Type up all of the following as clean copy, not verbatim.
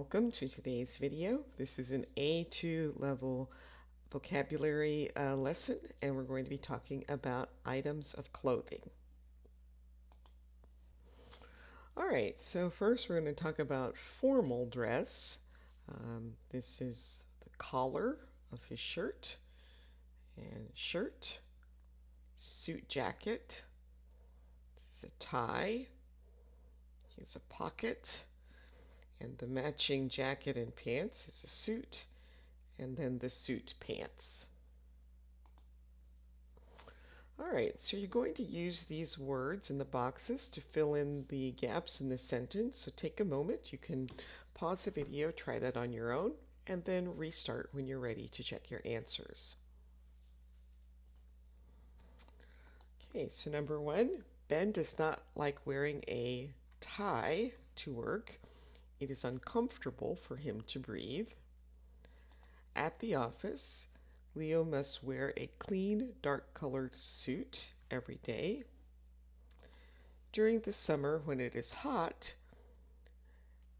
Welcome to today's video. This is an A2 level vocabulary lesson, and we're going to be talking about items of clothing. All right, so first we're going to talk about formal dress. This is the collar of his shirt, and shirt, suit jacket, this is a tie, here's a pocket, and the matching jacket and pants is a suit, and then the suit pants. All right, so you're going to use these words in the boxes to fill in the gaps in the sentence. So take a moment. You can pause the video, try that on your own, and then restart when you're ready to check your answers. Okay, so number one, Ben does not like wearing a tie to work. It is uncomfortable for him to breathe. At the office, Leo must wear a clean, dark-colored suit every day. During the summer, when it is hot,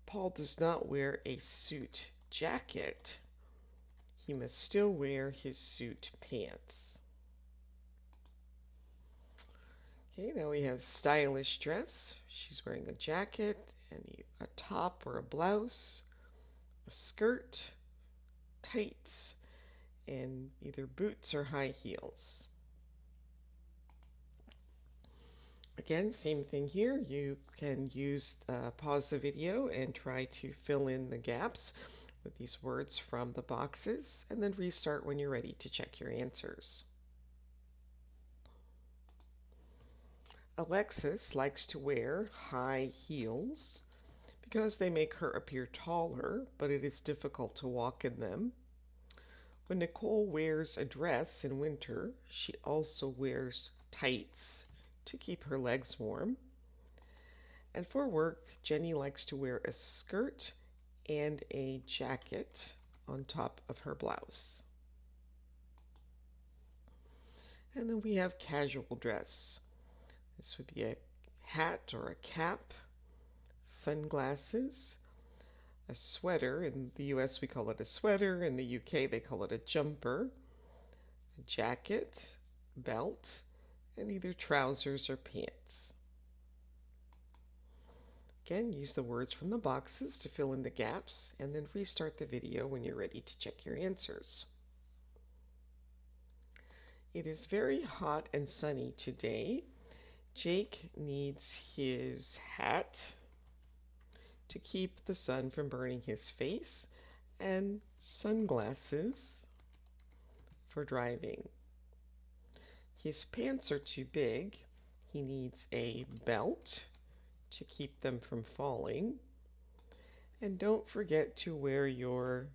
Paul does not wear a suit jacket. He must still wear his suit pants. Okay, now we have stylish dress. She's wearing a jacket and a top or a blouse, a skirt, tights, and either boots or high heels. Again, same thing here. You can pause the video and try to fill in the gaps with these words from the boxes, and then restart when you're ready to check your answers. Alexis likes to wear high heels because they make her appear taller, but it is difficult to walk in them. When Nicole wears a dress in winter, she also wears tights to keep her legs warm. And for work, Jenny likes to wear a skirt and a jacket on top of her blouse. And then we have casual dress. This would be a hat or a cap, sunglasses, a sweater. In the US we call it a sweater. In the UK they call it a jumper, a jacket, belt, and either trousers or pants. Again, use the words from the boxes to fill in the gaps, and then restart the video when you're ready to check your answers. It is very hot and sunny today. Jake needs his hat to keep the sun from burning his face, and sunglasses for driving. His pants are too big. He needs a belt to keep them from falling. And don't forget to wear your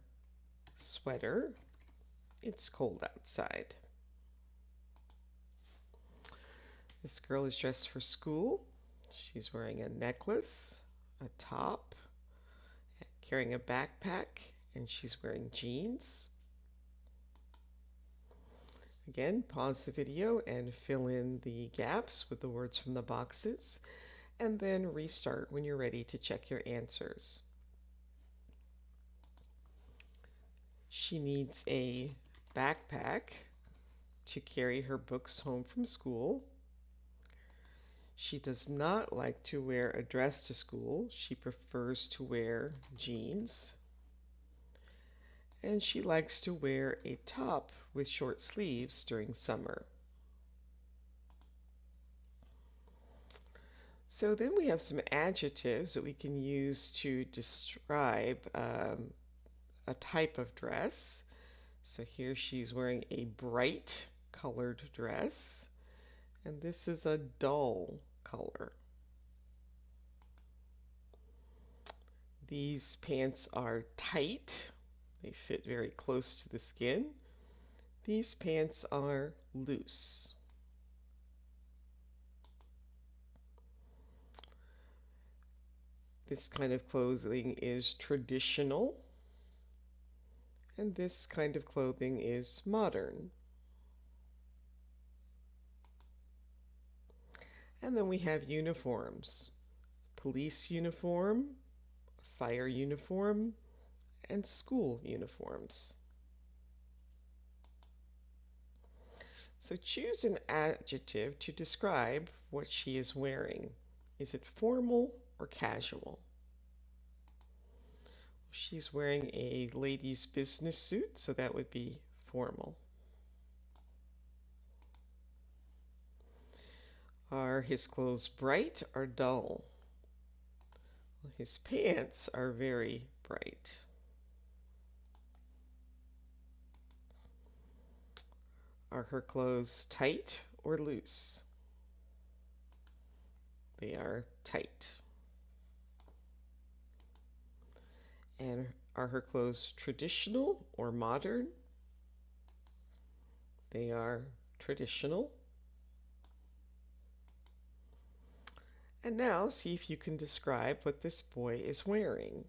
sweater. It's cold outside. This girl is dressed for school. She's wearing a necklace, a top, carrying a backpack, and she's wearing jeans. Again, pause the video and fill in the gaps with the words from the boxes, and then restart when you're ready to check your answers. She needs a backpack to carry her books home from school. She does not like to wear a dress to school. She prefers to wear jeans. And she likes to wear a top with short sleeves during summer. So then we have some adjectives that we can use to describe a type of dress. So here she's wearing a bright colored dress, and this is a dull color. These pants are tight. They fit very close to the skin. These pants are loose. This kind of clothing is traditional, and this kind of clothing is modern. And then we have uniforms. Police uniform, fire uniform, and school uniforms. So choose an adjective to describe what she is wearing. Is it formal or casual? She's wearing a lady's business suit, so that would be formal. Are his clothes bright or dull? His pants are very bright. Are her clothes tight or loose? They are tight. And are her clothes traditional or modern? They are traditional. And now see if you can describe what this boy is wearing.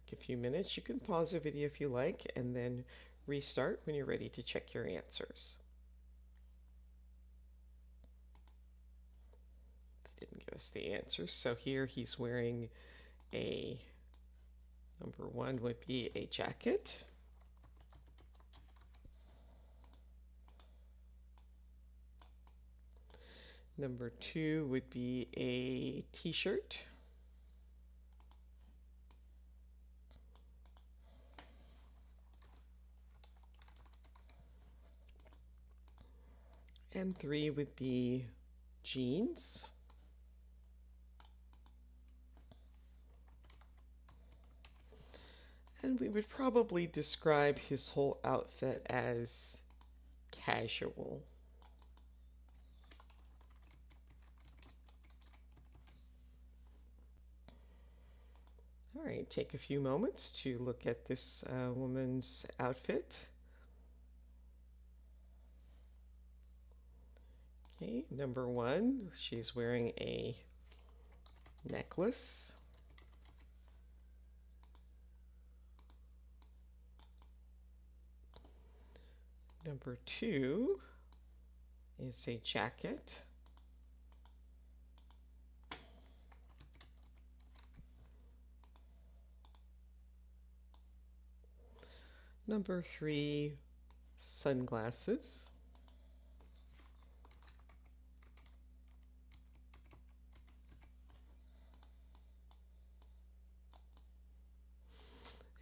Take a few minutes. You can pause the video if you like and then restart when you're ready to check your answers. They didn't give us the answers. So here he's wearing a, number one would be a jacket. Number two would be a t-shirt. And three would be jeans. And we would probably describe his whole outfit as casual. All right, take a few moments to look at this woman's outfit. Okay, number one, she's wearing a necklace. Number two is a jacket. Number three, sunglasses.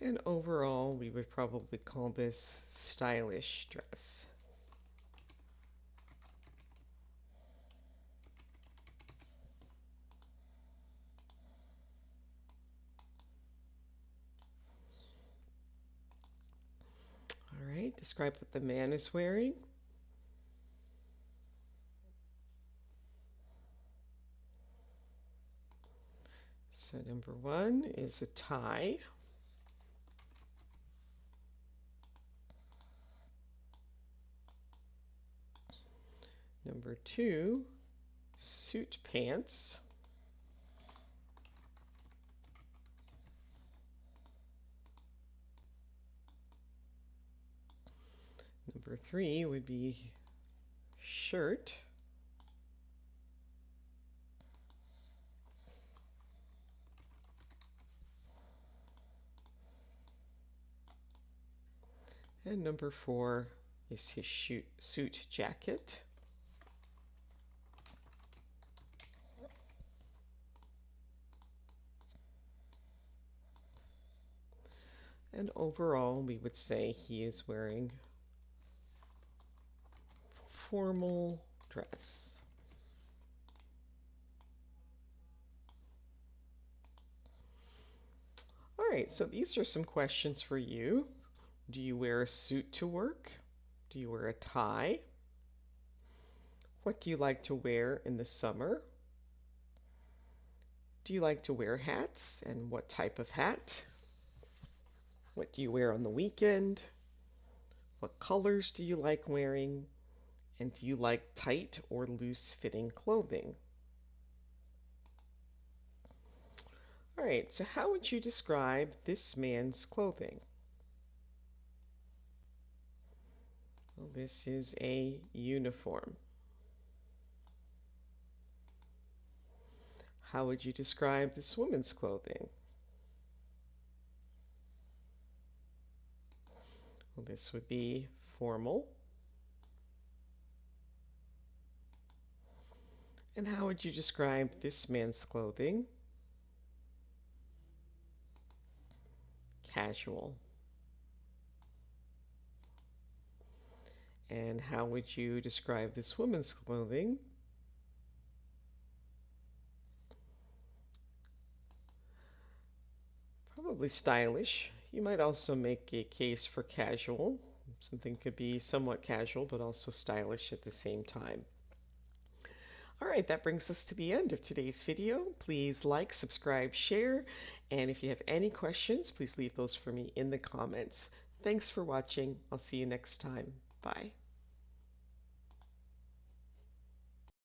And overall, we would probably call this stylish dress. All right, describe what the man is wearing. So number one is a tie. Number two, suit pants. Number three would be shirt. And number four is his suit jacket. And overall, we would say he is wearing formal dress. All right, so these are some questions for you. Do you wear a suit to work? Do you wear a tie? What do you like to wear in the summer? Do you like to wear hats, and what type of hat? What do you wear on the weekend? What colors do you like wearing? And do you like tight or loose-fitting clothing? All right, so how would you describe this man's clothing? Well, this is a uniform. How would you describe this woman's clothing? Well, this would be formal. And how would you describe this man's clothing? Casual. And how would you describe this woman's clothing? Probably stylish. You might also make a case for casual. Something could be somewhat casual, but also stylish at the same time. All right, that brings us to the end of today's video. Please like, subscribe, share, and if you have any questions, please leave those for me in the comments. Thanks for watching. I'll see you next time. Bye.